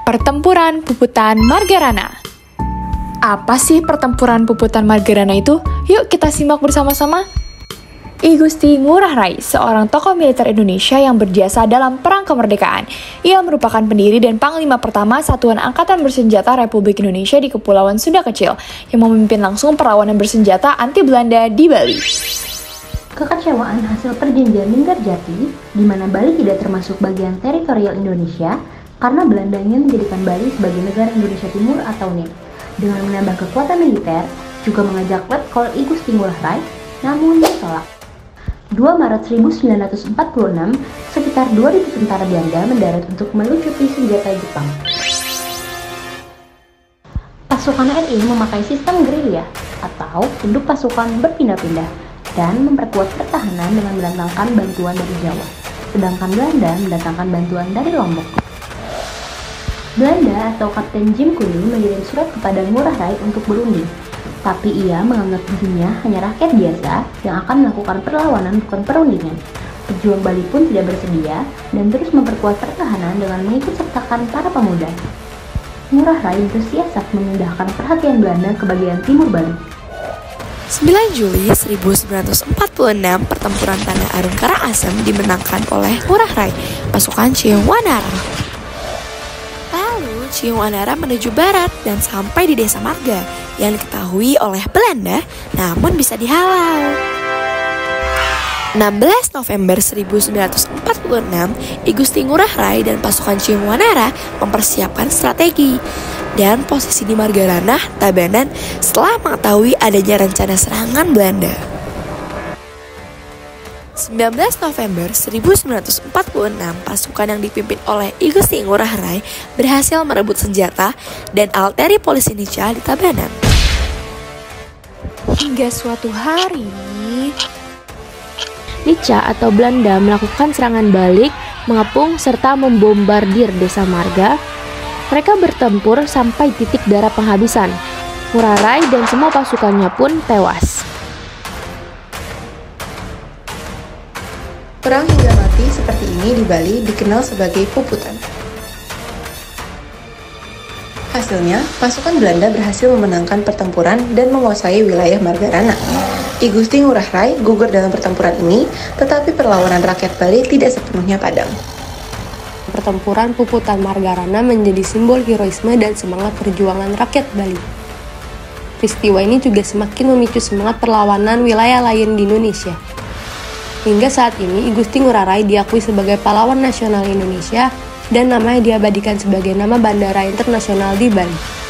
Pertempuran Puputan Margarana. Apa sih pertempuran Puputan Margarana itu? Yuk kita simak bersama-sama. I Gusti Ngurah Rai, seorang tokoh militer Indonesia yang berjasa dalam Perang Kemerdekaan. Ia merupakan pendiri dan panglima pertama Satuan Angkatan Bersenjata Republik Indonesia di Kepulauan Sunda Kecil, yang memimpin langsung perlawanan bersenjata anti Belanda di Bali. Kekecewaan hasil perjanjian Linggarjati, di mana Bali tidak termasuk bagian teritorial Indonesia, karena Belanda ingin menjadikan Bali sebagai negara Indonesia Timur atau NIT. Dengan menambah kekuatan militer, juga mengajak Letkol I Gusti Ngurah Rai, namun ditolak. 2 Maret 1946, sekitar 2.000 tentara Belanda mendarat untuk melucuti senjata Jepang. Pasukan RI memakai sistem gerilya atau induk pasukan berpindah-pindah dan memperkuat pertahanan dengan mendatangkan bantuan dari Jawa, sedangkan Belanda mendatangkan bantuan dari Lombok. Belanda atau Kapten Jim Kuning mengirim surat kepada Ngurah Rai untuk berunding, tapi ia menganggap dirinya hanya rakyat biasa yang akan melakukan perlawanan bukan perundingan. Pejuang Bali pun tidak bersedia dan terus memperkuat pertahanan dengan mengikut sertakan para pemuda. Ngurah Rai bersiasat memindahkan perhatian Belanda ke bagian timur Bali. 9 Juli 1946, pertempuran Tanah Arum Karangasem dimenangkan oleh Ngurah Rai, pasukan Ciung Wanara. Lalu Ciung Wanara menuju barat dan sampai di Desa Marga yang diketahui oleh Belanda namun bisa dihalau. 16 November 1946, I Gusti Ngurah Rai dan pasukan Ciung Wanara mempersiapkan strategi dan posisi di Margarana, Tabanan setelah mengetahui adanya rencana serangan Belanda. 19 November 1946, pasukan yang dipimpin oleh I Gusti Ngurah Rai berhasil merebut senjata dan alteri polisi Nica di Tabanan. Hingga suatu hari, Nica atau Belanda melakukan serangan balik, mengepung serta membombardir Desa Marga. Mereka bertempur sampai titik darah penghabisan. Ngurah Rai dan semua pasukannya pun tewas. Perang hingga mati seperti ini di Bali dikenal sebagai Puputan. Hasilnya, pasukan Belanda berhasil memenangkan pertempuran dan menguasai wilayah Margarana. I Gusti Ngurah Rai gugur dalam pertempuran ini, tetapi perlawanan rakyat Bali tidak sepenuhnya padam. Pertempuran Puputan Margarana menjadi simbol heroisme dan semangat perjuangan rakyat Bali. Peristiwa ini juga semakin memicu semangat perlawanan wilayah lain di Indonesia. Hingga saat ini, I Gusti Ngurah Rai diakui sebagai pahlawan nasional Indonesia dan namanya diabadikan sebagai nama bandara internasional di Bali.